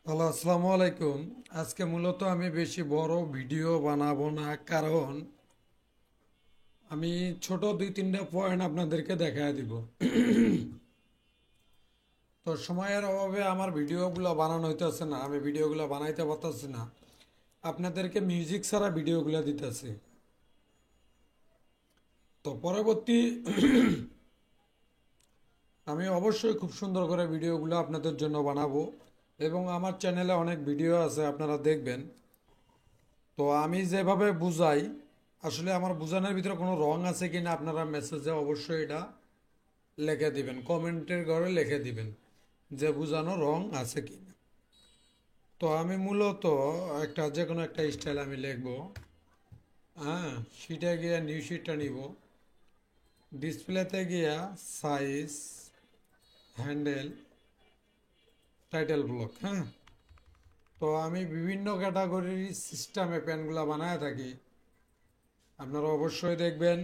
Hello, আসসালামু আলাইকুম। আজকে মূলত আমি বেশি বড় ভিডিও বানাবো না, কারণ আমি ছোট দুই তিনটা পয়েন্ট আপনাদেরকে দেখায় দিব। তো সময়ের অভাবে আমার ভিডিওগুলো বানানো হইতেছে না, আমি ভিডিওগুলো বানাইতে পারতেছি না। আপনাদেরকে মিউজিক ছাড়া ভিডিওগুলো দিতেছি। তো পরবর্তী আমি অবশ্যই খুব সুন্দর করে ভিডিওগুলো আপনাদের জন্য বানাবো, এবং আমার চ্যানেলে অনেক ভিডিও আছে, আপনারা দেখবেন। তো আমি যেভাবে বুঝাই, আসলে আমার বোঝানোর ভিতরে কোনো রং আছে কিনা আপনারা মেসেজে অবশ্যই এটা লিখে দিবেন, কমেন্টের ঘরে লিখে দিবেন যে বোঝানো রং আছে কিনা। তো আমি মূলত একটা যে কোনো একটা স্টাইল আমি লিখবো। হ্যাঁ, শিটে গিয়ে নিউ শিটটা নিব, ডিসপ্লেতে গিয়া সাইজ, হ্যান্ডেল, টাইটেল ব্লক। হ্যাঁ, তো আমি বিভিন্ন ক্যাটাগরির সিস্টেমে প্যানগুলো বানায় থাকি, আপনারা অবশ্যই দেখবেন।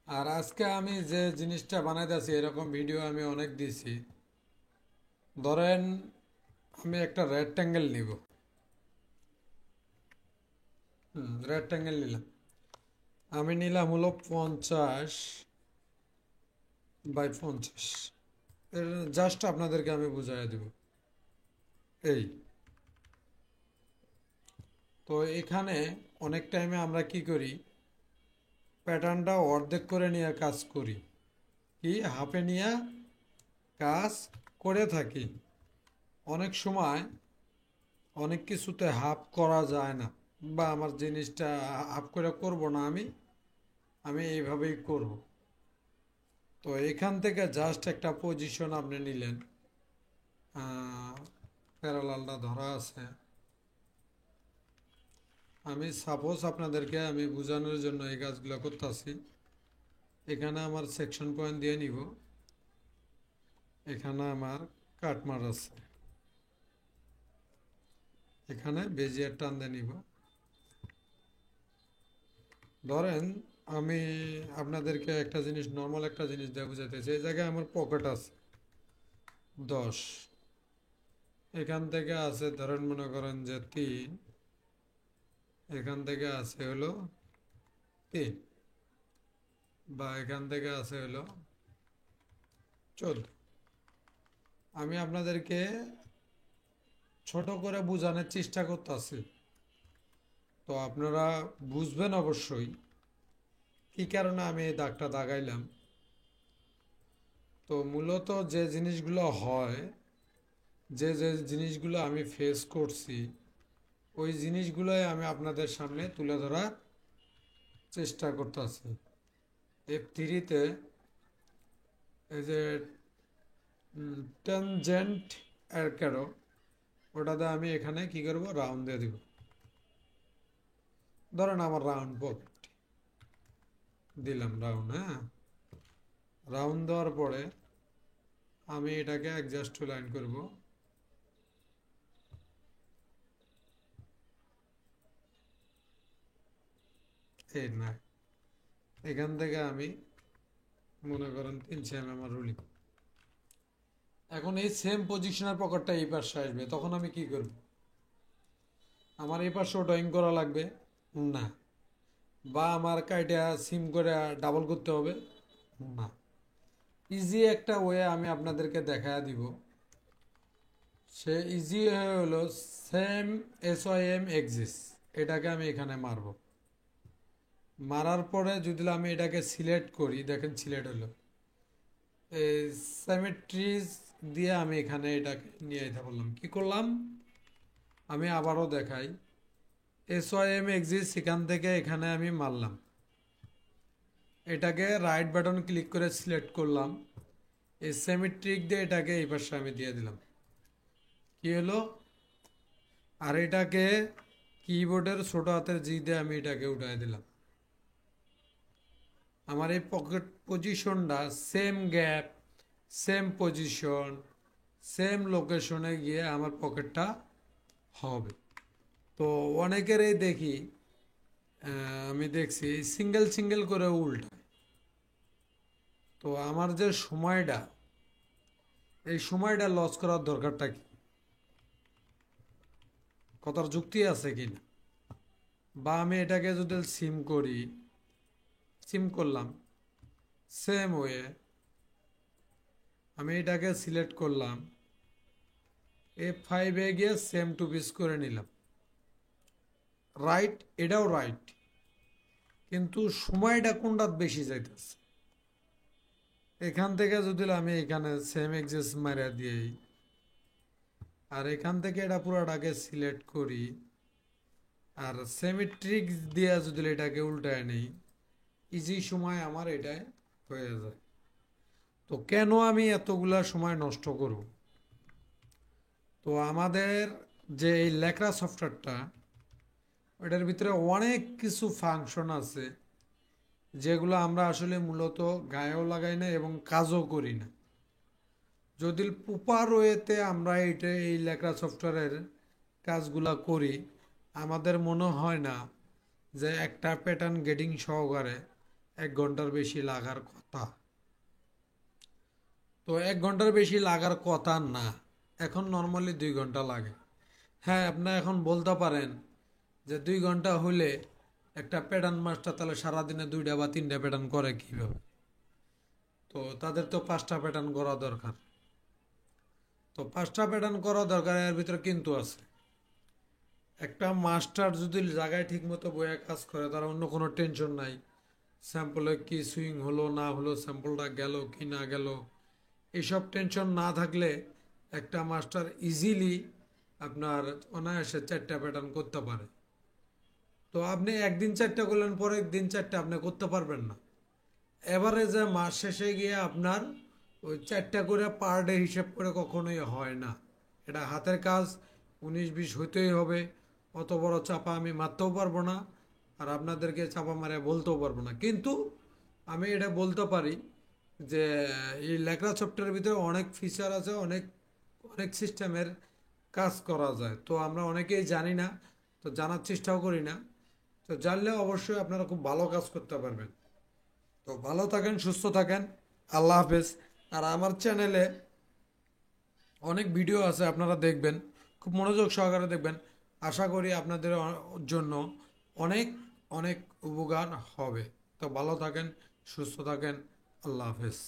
আর আজকে আমি যে জিনিসটা বানাইতেছি, এরকম ভিডিও আমি অনেক দিছি। ধরেন আমি একটা রেক্ট্যাঙ্গেল নিব। রেক্ট্যাঙ্গেল নিলাম, আমি নিলাম হলো 50 বাই 50। জাস্ট আপনাদেরকে আমি বুঝাই দেব। এই, তো এখানে অনেক টাইমে আমরা কি করি, প্যাটার্নটা অর্ধেক করে নিয়ে কাজ করি, কি হাফে নিয়ে কাজ করে থাকি। অনেক সময় অনেক কিছুতে হাফ করা যায় না, বা আমার জিনিসটা হাফ করে করব না, আমি আমি এইভাবেই করব। তো এখান থেকে জাস্ট একটা পজিশন আপনি নিলেন, প্যারালালটা ধরা আছে। আমি সাপোজ আপনাদেরকে আমি বোঝানোর জন্য এই কাজগুলো করতেছি। এখানে আমার সেকশন পয়েন্ট দিয়ে নিব, এখানে আমার কাটমার আছে, এখানে বেজিয়ার টান দিয়ে নিব। ধরেন আমি আপনাদেরকে একটা জিনিস, নর্মাল একটা জিনিস দিয়ে বুঝাইতেছি। এই জায়গায় আমার পকেট আছে 10, এখান থেকে আছে ধরেন মনে করেন যে 3, এখান থেকে আছে হলো 3, বা এখান থেকে আছে হলো 14। আমি আপনাদেরকে ছোট করে বোঝানোর চেষ্টা করতেছি, তো আপনারা বুঝবেন অবশ্যই কি কারণে আমি এই দাগটা দাগাইলাম। তো মূলত যে জিনিসগুলো হয়, যে যে জিনিসগুলো আমি ফেস করছি, ওই জিনিসগুলোই আমি আপনাদের সামনে তুলে ধরার চেষ্টা করতেছি। F3-তে এই যে টেনজেন্ট অ্যারোক্যাডো, ওটাতে আমি এখানে কি করব, রাউন্ড দিয়ে দিব। ধরেন আমার রাউন্ড পকেট দিলাম, রাউন্ড। হ্যাঁ, রাউন্ড দেওয়ার পরে আমি এটাকে অ্যাডজাস্ট টু লাইন করব। এই না, এখান থেকে আমি মনে করেন 3 সেম আমার রুলিং। এখন এই সেম পজিশনের পকেটটা এই পাশে আসবে, তখন আমি কি করব, আমার এই পাশেও ড্রয়িং করা লাগবে না, বা আমার কাইটা সিম করে ডাবল করতে হবে না। ইজি একটা ওয়ে আমি আপনাদেরকে দেখায় দিব। সে ইজি হলো সেম SYM এক্সিস, এটাকে আমি এখানে মারব। মারার পরে যদি আমি এটাকে সিলেক্ট করি, দেখেন সিলেক্ট হলো। এই সিমেট্রিজ দিয়ে আমি এখানে এটাকে নিয়ে যেতে পারলাম। কি করলাম, আমি আবারও দেখাই। SYM এক্সিস সেখান থেকে এখানে আমি মারলাম, এটাকে রাইট বাটন ক্লিক করে সিলেক্ট করলাম, এই সিমেট্রিক দিয়ে এটাকে এই পাশে আমি দিয়ে দিলাম। কি হলো, আর এটাকে কিবোর্ডের ছোট হাতের জি দিয়ে আমি এটাকে উঠাই দিলাম। আমার এই পকেট পজিশনটা same gap, same position, same লোকেশনে গিয়ে আমার পকেটটা হবে। তো অনেকেরই দেখি, আমি দেখছি সিঙ্গেল সিঙ্গেল করে উল্টায়। তো আমার যে সময়টা, এই সময়টা লস করার দরকারটা কি, কথার যুক্তি আছে কিনা। বা আমি এটাকে যদি সিম করি, সিম করলাম, সেম ওয়ে আমি এটাকে সিলেক্ট করলাম, F5 গিয়ে সেম টু পিস করে নিলাম, রাইট, এটাও রাইট, কিন্তু সময়টা কোনটা বেশি যাইতেছে। এখান থেকে যদি আমি এখানে সেম এক্সেস মারা দিই, আর এখান থেকে এটা পুরোটাকে সিলেক্ট করি, আর সেমিট্রিক্স দিয়ে যদি এটাকে উল্টায় নেই, ইজি সময় আমার এটাই হয়ে যায়। তো কেন আমি এতগুলা সময় নষ্ট করব? তো আমাদের যে এই লেকরা সফটওয়্যারটা, ওটার ভিতরে অনেক কিছু ফাংশন আছে যেগুলো আমরা আসলে মূলত গায়েও লাগাই না এবং কাজও করি না। যদি প্রপার ওয়েতে আমরা এই লেকরা সফটওয়্যারের কাজগুলা করি, আমাদের মনে হয় না যে একটা প্যাটার্ন গেটিং সহকারে 1 ঘন্টার বেশি লাগার কথা। তো 1 ঘন্টার বেশি লাগার কথা না, এখন নর্মালি 2 ঘন্টা লাগে। হ্যাঁ, আপনি এখন বলতে পারেন যে 2 ঘন্টা হলে একটা প্যাটার্ন মাস্টার তাহলে সারাদিনে 2টা বা 3টা প্যাটার্ন করে কীভাবে? তো তাদের তো 5টা প্যাটার্ন করা দরকার। তো 5টা প্যাটার্ন করা দরকার, এর ভিতরে কিন্তু আছে। একটা মাস্টার যদি জায়গায় ঠিক মতো বইয়ে কাজ করে, তার অন্য কোনো টেনশন নাই স্যাম্পলে কি সুইং হলো না হলো, স্যাম্পলটা গেল কি না গেল, এইসব টেনশন না থাকলে একটা মাস্টার ইজিলি আপনার অনায়াসে 4টা প্যাটার্ন করতে পারে। তো আপনি একদিন 4টা করলেন, পরের দিন 4টা আপনি করতে পারবেন না। এভারেজে মাস শেষে গিয়ে আপনার ওই 4টা করে পার ডে হিসেব করে কখনোই হয় না। এটা হাতের কাজ, 19-20 হইতেই হবে। অত বড় চাপা আমি মারতেও পারবো না, আর আপনাদেরকে চাপা মারে বলতেও পারবো না। কিন্তু আমি এটা বলতে পারি যে এই লেকরা সফটওয়্যারের ভিতরে অনেক ফিচার আছে, অনেক অনেক সিস্টেমের কাজ করা যায়। তো আমরা অনেকেই জানি না, তো জানার চেষ্টাও করি না। তো জানলে অবশ্যই আপনারা খুব ভালো কাজ করতে পারবেন। তো ভালো থাকেন, সুস্থ থাকেন, আল্লাহ হাফেজ। আর আমার চ্যানেলে অনেক ভিডিও আছে, আপনারা দেখবেন, খুব মনোযোগ সহকারে দেখবেন। আশা করি আপনাদের জন্য অনেক অনেক উপকার হবে। তো ভালো থাকেন, সুস্থ থাকেন, আল্লাহ হাফেজ।